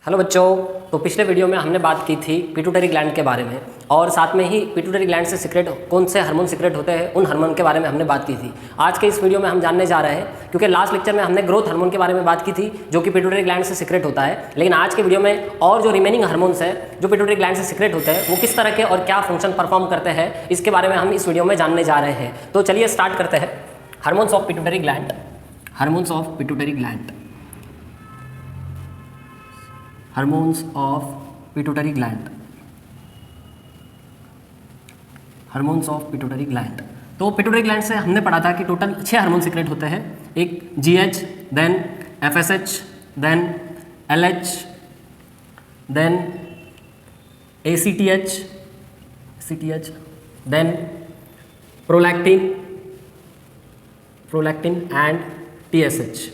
Hello बच्चों, तो पिछले वीडियो में हमने बात की थी पिट्यूटरी ग्लैंड के बारे में और साथ में ही पिट्यूटरी ग्लैंड से सीक्रेट कौन से हार्मोन सीक्रेट होते हैं उन हार्मोन के बारे में हमने बात की थी। आज के इस वीडियो में हम जानने जा रहे हैं, क्योंकि लास्ट लेक्चर में हमने ग्रोथ हार्मोन के बारे में बात की थी जो कि पिट्यूटरी ग्लैंड से सीक्रेट होता है, लेकिन आज के वीडियो में और जो रिमेनिंग हार्मोन्स हैं जो पिट्यूटरी ग्लैंड से सीक्रेट होते हैं वो किस तरह के और क्या फंक्शन परफॉर्म करते हैं इसके बारे में हम इस वीडियो में जानने जा रहे हैं। तो चलिए स्टार्ट करते हैं। Hormones of pituitary gland. Hormones of pituitary gland. Hormones of pituitary gland. Hormones of pituitary gland. तो पिट्यूटरी ग्लैंड से हमने पढ़ा था कि टोटल 6 हार्मोन सीक्रेट होते हैं। एक GH, then FSH, then LH, then ACTH, then prolactin and TSH।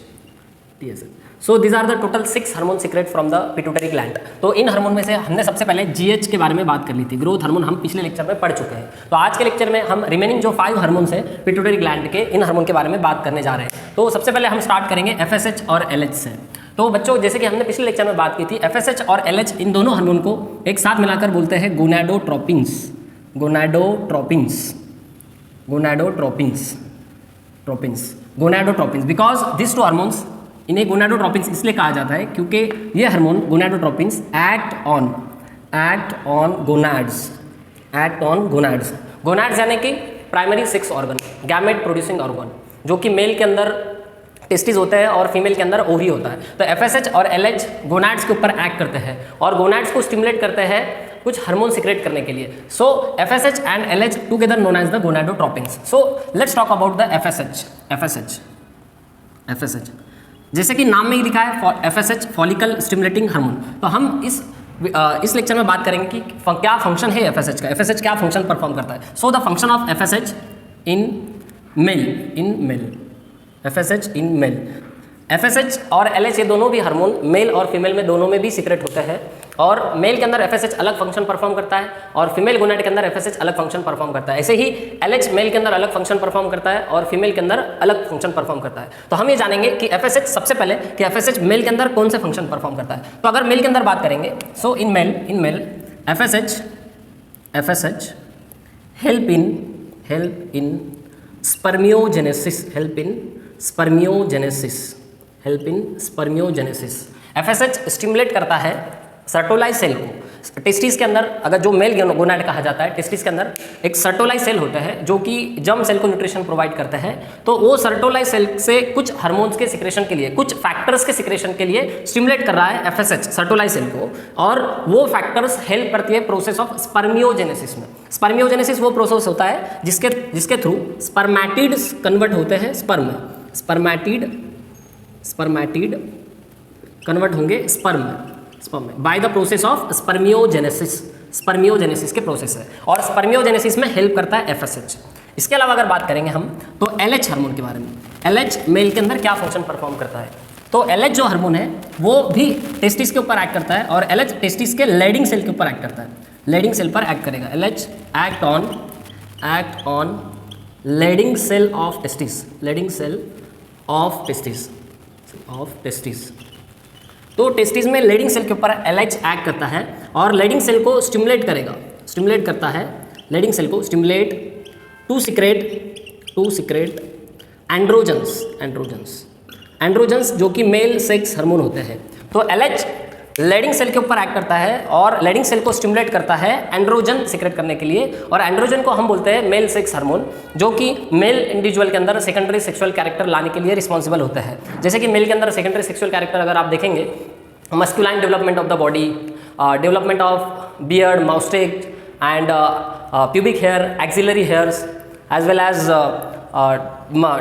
So these are the total 6 hormone secrete from the pituitary gland. तो इन हार्मोन में से हमने सबसे पहले GH के बारे में बात कर ली थी। ग्रोथ हार्मोन हम पिछले लेक्चर में पढ़ चुके हैं। तो आज के लेक्चर में हम रिमेनिंग जो 5 हार्मोन्स हैं पिट्यूटरी ग्लैंड के, इन हार्मोन के बारे में बात करने जा रहे हैं। तो सबसे पहले हम स्टार्ट करेंगे FSH और LH से। तो बच्चों, जैसे कि हमने पिछले लेक्चर में बात की थी, FSH और LH इन दोनों हार्मोन को एक साथ मिलाकर बोलते हैं gonadotropins. Because this to hormones, इन्हें गोनाडोट्रोपिन्स इसलिए कहा जाता है क्योंकि ये hormone gonadotropins act on gonads. Gonads यानी कि primary sex organ, gamete producing organ, जो कि मेल के अंदर टेस्टिस होते हैं और फीमेल के अंदर ओवरी होता है। तो FSH और LH गोनाड्स के ऊपर एक्ट करते हैं और गोनाड्स को स्टिमुलेट करते हैं कुछ हार्मोन सीक्रेट करने के लिए। So FSH and LH together known as the gonadotropins. So let's talk about the FSH। जैसे कि नाम में ही लिखा है FSH, फॉलिकल स्टिमुलेटिंग हार्मोन। तो हम इस लेक्चर में बात करेंगे कि क्या फंक्शन है FSH का, FSH क्या फंक्शन परफॉर्म करता है। So the function of FSH in male. FSH और LH ये दोनों भी हार्मोन मेल और फीमेल में दोनों में भी सीक्रेट होते हैं, और मेल के अंदर FSH अलग फंक्शन परफॉर्म करता है और फीमेल गोनाड के अंदर FSH अलग फंक्शन परफॉर्म करता है। ऐसे ही LH मेल के अंदर अलग फंक्शन परफॉर्म करता है और फीमेल के अंदर अलग फंक्शन परफॉर्म करता है। तो हम ये जानेंगे कि FSH, सबसे पहले कि FSH मेल के अंदर कौन से फंक्शन परफॉर्म करता है। तो अगर मेल के अंदर बात करेंगे, so in male FSH help in spermiogenesis. FSH stimulate करता है सर्टोलाइज सेल को। टेस्टिस के अंदर, अगर जो मेल गोनाड कहा जाता है, टेस्टिस के अंदर एक सर्टोलाइज सेल होता है जो कि जर्म सेल को न्यूट्रिशन प्रोवाइड करता है। तो वो सर्टोलाइज सेल से कुछ हार्मोन्स के सिक्रेशन के लिए, कुछ फैक्टर्स के सिक्रेशन के लिए स्टिमुलेट कर रहा है FSH सर्टोलाइज सेल को, और वो फैक्टर्स हेल्प करती है प्रोसेस ऑफ स्पर्मियोजेनेसिस में। स्पर्मियोजेनेसिस वो प्रोसेस होता है जिसके थ्रू स्पर्मेटिड्स कन्वर्ट होते हैं स्पर्म में। स्पर्मेटिड कन्वर्ट होंगे स्पर्म में by the process of spermiogenesis के प्रोसेस है, और स्पर्मियोजेनेसिस में हेल्प करता है FSH। इसके अलावा अगर बात करेंगे हम तो LH हार्मोन के बारे में। LH मेल के अंदर क्या फंक्शन परफॉर्म करता है। तो LH जो हार्मोन है वो भी टेस्टिस के ऊपर एक्ट करता है, और LH टेस्टिस के लेडिंग सेल के ऊपर एक्ट करता है, लेडिंग सेल पर एक्ट करेगा। LH act on Leydig cell of testis. तो टेस्टिस में लेडिंग सेल के ऊपर LH एक्ट करता है और लेडिंग सेल को स्टिमुलेट करता है लेडिंग सेल को स्टिमुलेट टू सिक्रेट एंड्रोजन्स जो कि मेल सेक्स हार्मोन होते हैं। तो LH लेडिंग सेल के ऊपर एक्ट करता है और लेडिंग सेल को स्टिमुलेट करता है एंड्रोजन सीक्रेट करने के लिए, और एंड्रोजन को हम बोलते हैं मेल सेक्स हार्मोन, जो कि मेल इंडिविजुअल के अंदर सेकेंडरी सेक्सुअल कैरेक्टर लाने के लिए रिस्पॉन्सिबल होता है। जैसे कि मेल के अंदर सेकेंडरी सेक्सुअल कैरेक्टर अगर आप देखेंगे, masculine development of the body, development of beard, moustache and pubic hair, axillary hairs, as well as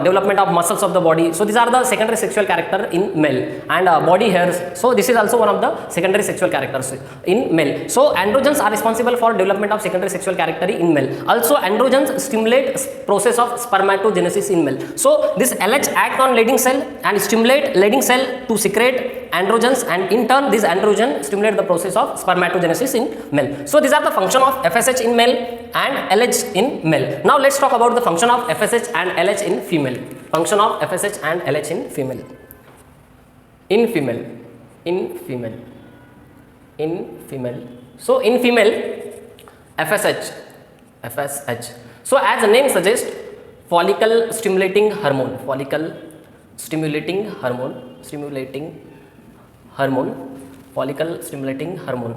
development of muscles of the body. So these are the secondary sexual character in male, and body hairs. So this is also one of the secondary sexual characters in male. So androgens are responsible for development of secondary sexual character in male. Also androgens stimulate process of spermatogenesis in male. So this LH act on leading cell and stimulate leading cell to secrete androgens, and in turn this androgen stimulate the process of spermatogenesis in male. So these are the function of FSH in male and LH in male. Now let's talk about the function of FSH and LH in female. Function of FSH and LH in female. In female. in female. So in female, FSH. So as the name suggests, follicle stimulating hormone, follicle stimulating hormone, follicle stimulating hormone.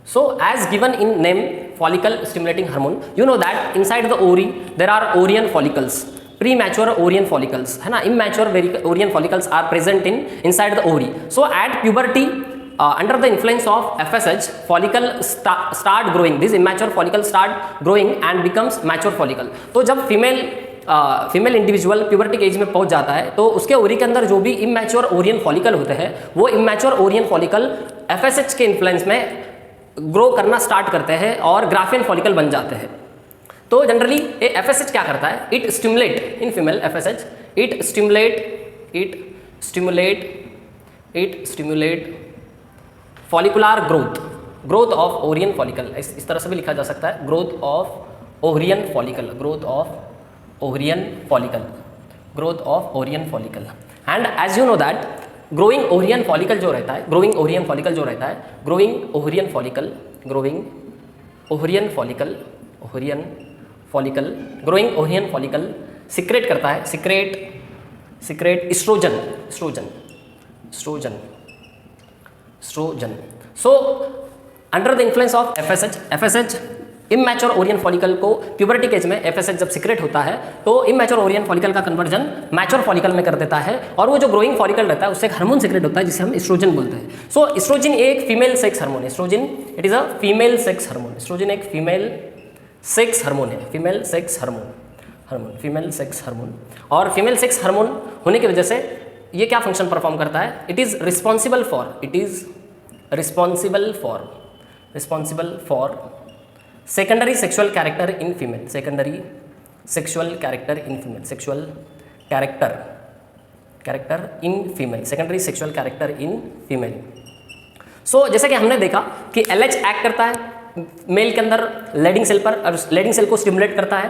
So as given in name, follicle stimulating hormone, you know that inside the ovary there are ovarian follicles, premature ovarian follicles, है ना, immature ovarian follicles are present in inside the ovary. So at puberty, under the influence of FSH, follicle start growing. This immature follicle start growing and becomes mature follicle. तो जब female individual puberty के as में पहुंच जाता है तो उसके ovary के अंदर जो भी इमैच्योर ओरियन फॉलिकल होते हैं वो इमैच्योर ओरियन फॉलिकल FSH के इन्फ्लुएंस में ग्रो करना स्टार्ट करते हैं और ग्राफियन फॉलिकल बन जाते हैं. तो जनरली ये FSH क्या करता है? It stimulate in female FSH, it stimulate follicular growth of ovarian follicle. इस तरह से भी लिखा जा सकता है, growth of ovarian follicle, growth of ovarian follicle. And as you know that growing ovarian follicle जो रहता है, ग्रोइंग ओवरियन फॉलिकल सिक्रेट करता है, secrete oestrogen. So under the influence of FSH immature ovarian follicle को puberty केज में FSH जब secrete होता है तो इमैच्योर ओवरियन फॉलिकल का कन्वर्जन मैच्योर फॉलिकल में कर देता है और वो जो ग्रोइंग फॉलिकल रहता है उससे एक हार्मोन सिक्रेट होता है जिसे हम एस्ट्रोजन बोलते हैं. सो एस्ट्रोजन एक फीमेल सेक्स हार्मोन है. Oestrogen it is a female sex hormone. Oestrogen एक फीमेल सेक्स हार्मोन है, फीमेल सेक्स हार्मोन. और फीमेल सेक्स हार्मोन होने की वजह से ये क्या फंक्शन परफॉर्म करता है? It is responsible for secondary sexual character in female, secondary sexual character in female. So जैसे कि हमने देखा कि LH एक्ट करता है मेल के अंदर लेडिंग सेल पर और लेडिंग सेल को स्टिमुलेट करता है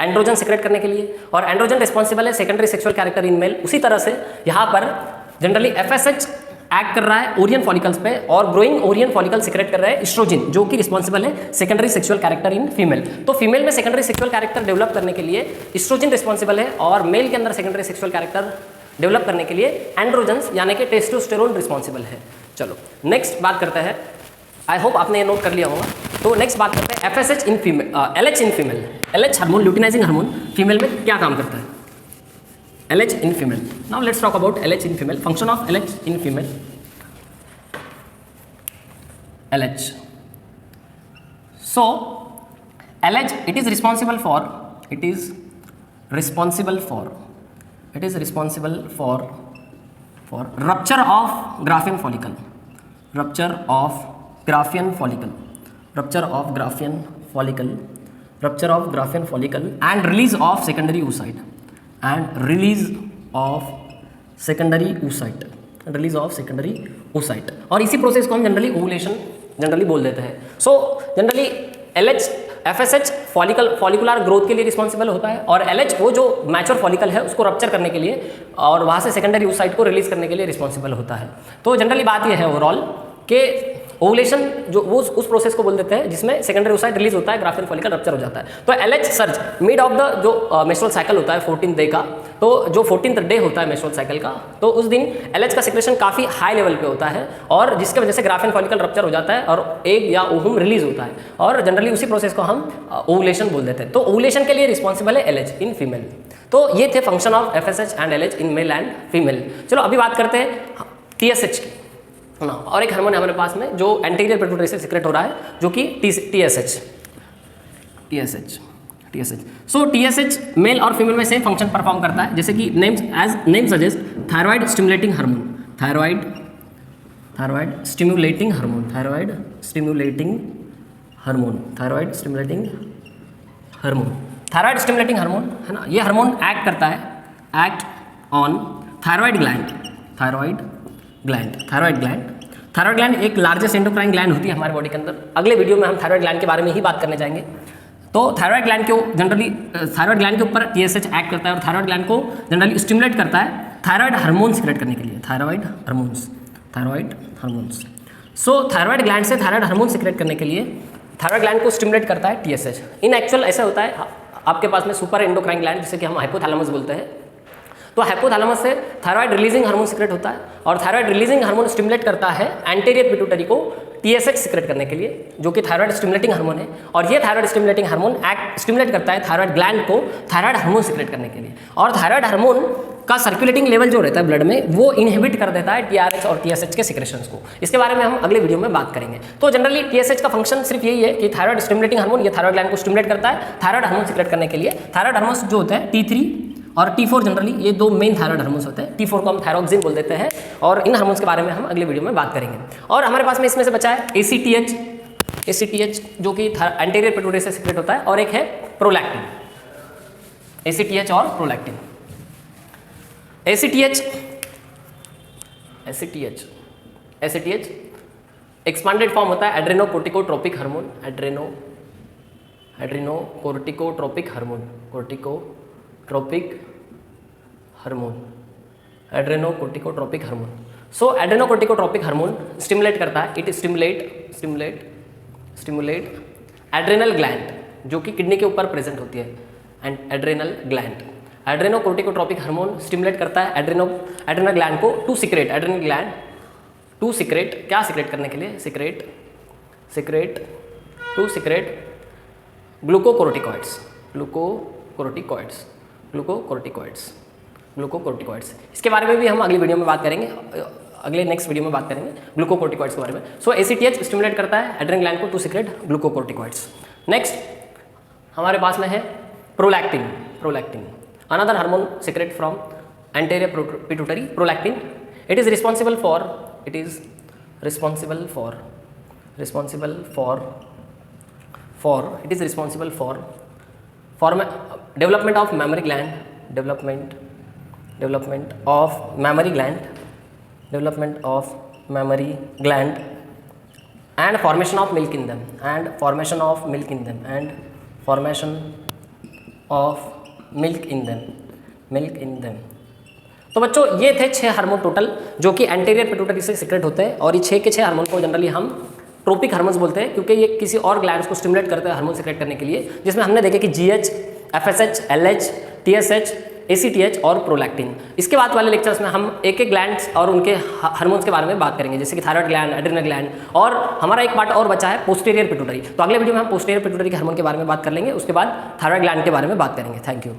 एंड्रोजन सिक्रेट करने के लिए और एंड्रोजन रिस्पॉन्सिबल है secondary sexual character in male. उसी तरह से यहाँ पर जनरली FSH एक्ट कर रहा है ओरियन फॉलिकल्स पे और ग्रोइंग ओरियन फॉलिकल सिक्रेट कर रहा है एस्ट्रोजन जो कि रिस्पॉन्सिबल है secondary sexual character in female. तो फीमेल में सेकेंडरी सेक्सुअल कैरेक्टर डेवलप करने के लिए एस्ट्रोजन रिस्पॉन्सिबल है और मेल के अंदर सेकेंडरी सेक्सुअल कैरेक्टर डेवलप करने के लिए एंड्रोजन्स यानी कि टेस्टोस्टेरोन रिस्पॉन्सिबल है. चलो नेक्स्ट बात करते हैं. आई होप आपने ये नोट कर लिया होगा. तो नेक्स्ट बात करते हैं FSH in female, LH in female. LH hormone, luteinizing hormone, female में क्या काम करता है? LH in female. Now let's talk about LH in female. Function of LH in female. LH. So LH it is responsible for rupture of Graafian follicle, and release of secondary oocyte, और इसी process को हम generally ovulation generally बोल देते हैं. So generally FSH follicular growth के लिए responsible होता है और LH वो जो मैच्योर फॉलिकल है उसको रप्चर करने के लिए और वहाँ से सेकेंडरी oocyte को रिलीज करने के लिए रिस्पॉन्सिबल होता है. तो जनरली बात ये है ओवरऑल कि ओवुलेशन जो वो उस प्रोसेस को बोल देते हैं जिसमें सेकेंडरी oocyte रिलीज होता है, ग्राफियन फॉलिकल रप्चर हो जाता है. तो LH surge mid of the जो मेंस्ट्रुअल साइकिल होता है 14th डे का, तो जो 14th डे होता है मेंस्ट्रुअल साइकिल का, तो उस दिन LH का सिक्रेशन काफ़ी हाई लेवल पे होता है और जिसके वजह से ग्राफियन फॉलिकल रप्चर हो जाता है और एग या ओवम रिलीज होता है और जनरली उसी प्रोसेस को हम ओवुलेशन बोल देते हैं. तो ओवुलेशन के लिए रिस्पॉन्सिबल है LH इन फीमेल. तो ये थे function of FSH and LH in male and female. चलो अभी बात करते हैं TSH की. ना और एक हार्मोन है हमारे पास में जो एंटीरियर पिट्यूटरी से सिक्रेट हो रहा है जो कि TSH. सो TSH मेल और फीमेल में सेम फंक्शन परफॉर्म करता है जैसे कि name suggest thyroid stimulating hormone, thyroid stimulating hormone है ना. ये हार्मोन एक्ट करता है ऑन थायराइड ग्लैंड एक लार्जेस्ट एंडोक्राइन ग्लैंड होती है हमारे बॉडी के अंदर. अगले वीडियो में हम थायराइड ग्लैंड के बारे में ही बात करने जाएंगे. तो थायराइड ग्लैंड के ऊपर TSH एक्ट करता है और थायराइड ग्लैंड को जनरली स्टिमुलेट करता है थायराइड हार्मोन सिक्रेट करने के लिए, थायराइड हार्मोन्स. सो थायराइड ग्लैंड से थायराइड हार्मोन सिक्रेट करने के लिए थायराइड ग्लैंड को स्टिमुलेट करता है TSH। इन एक्चुअल ऐसा होता है आपके पास में सुपर एंडोक्राइन ग्लैंड जिसे कि हम हाइपोथैलेमस बोलते हैं। तो हाइपोथैलेमस से थायराइड रिलीजिंग हार्मोन सिक्रेट होता है और थायराइड रिलीजिंग हार्मोन स्टिमुलेट करता है एंटीरियर पिट्यूटरी को TSH सिक्रेट करने के लिए, जो कि थायराइड स्टिमुलेटिंग हार्मोन है। और ये थायराइड स्टिमुलेटिंग हार्मोन स्टिमुलेट करता है थायराइड ग्लैंड को थायराइड हार्मोन सिक्रेट करने के लिए। और थायराइड हार्मोन का सर्कुलेटिंग लेवल जो रहता है ब्लड में वो इनहिबिट कर देता है TRH और TSH के सिक्रेशंस को। इसके बारे में हम अगले वीडियो में बात करेंगे। तो जनरली TSH का फंक्शन सिर्फ यही है कि थायराइड स्टिमुलेटिंग हार्मोन ये थायराइड ग्लैंड को स्टिमुलेट करता है थायराइड हार्मोन सिक्रेट करने के लिए। थायराइड हार्मोन्स जो होते हैं T3 और T4 जनरली ये दो मेन थायराइड हार्मोन्स होते हैं। T4 को हम थायरोक्सिन बोल देते हैं और इन हार्मोन्स के बारे में हम अगले वीडियो में बात करेंगे। और हमारे पास में इसमें से बचा है ACTH जो कि एंटीरियर पिट्यूटरी से सिक्रेट होता है, और एक है प्रोलैक्टिन। ACTH और प्रोलैक्टिन। ACTH एक्सपांडेड फॉर्म होता है adrenocorticotropic hormone. Adrenocorticotropic hormone. So adrenocorticotropic hormone stimulate करता है, इट स्टिमुलेट एड्रेनल ग्लैंड जो कि किडनी के ऊपर प्रेजेंट होती है। And adrenal gland adrenocorticotropic hormone stimulate करता है एड्रेनल ग्लैंड को टू सिक्रेट क्या सिक्रेट करने के लिए ग्लूकोकोर्टिकॉइड्स। इसके बारे में भी हम अगली वीडियो में बात करेंगे, नेक्स्ट वीडियो में बात करेंगे ग्लूकोकोर्टिकॉइड्स के बारे में। सो ACTH स्टिमुलेट करता है एड्रेनल ग्लैंड को टू सिक्रेट ग्लूकोकोर्टिकॉइड्स। नेक्स्ट हमारे पास में है prolactin, another hormone secrete from anterior pituitary. Prolactin it is responsible for development of mammary gland and formation of milk in them। तो बच्चों ये थे 6 हार्मोन टोटल जो कि एंटीरियर पिट्यूटरी से सिक्रेट होते हैं। और ये 6 के 6 हार्मोन को जनरली हम ट्रोपिक हार्मोन्स बोलते हैं, क्योंकि ये किसी और ग्लैंड्स को स्टिमुलेट करते हैं हार्मोन सिक्रेट करने के लिए, जिसमें हमने देखे कि GH, FSH, LH, TSH, ACTH और प्रोलैक्टिन। इसके बाद वाले लेक्चर्स में हम एक ग्लैंड्स और उनके हार्मोन्स के बारे में बात करेंगे, जैसे कि थायराइड ग्लैंड, एड्रेनल ग्लैंड, और हमारा एक पार्ट और बचा है पोस्टीरियर पिट्यूटरी। तो अगले वीडियो में हम पोस्टीरियर पिट्यूटरी के हार्मोन के बारे में बात कर लेंगे, उसके बाद थायराइड ग्लैंड के बारे में बात करेंगे। Thank you.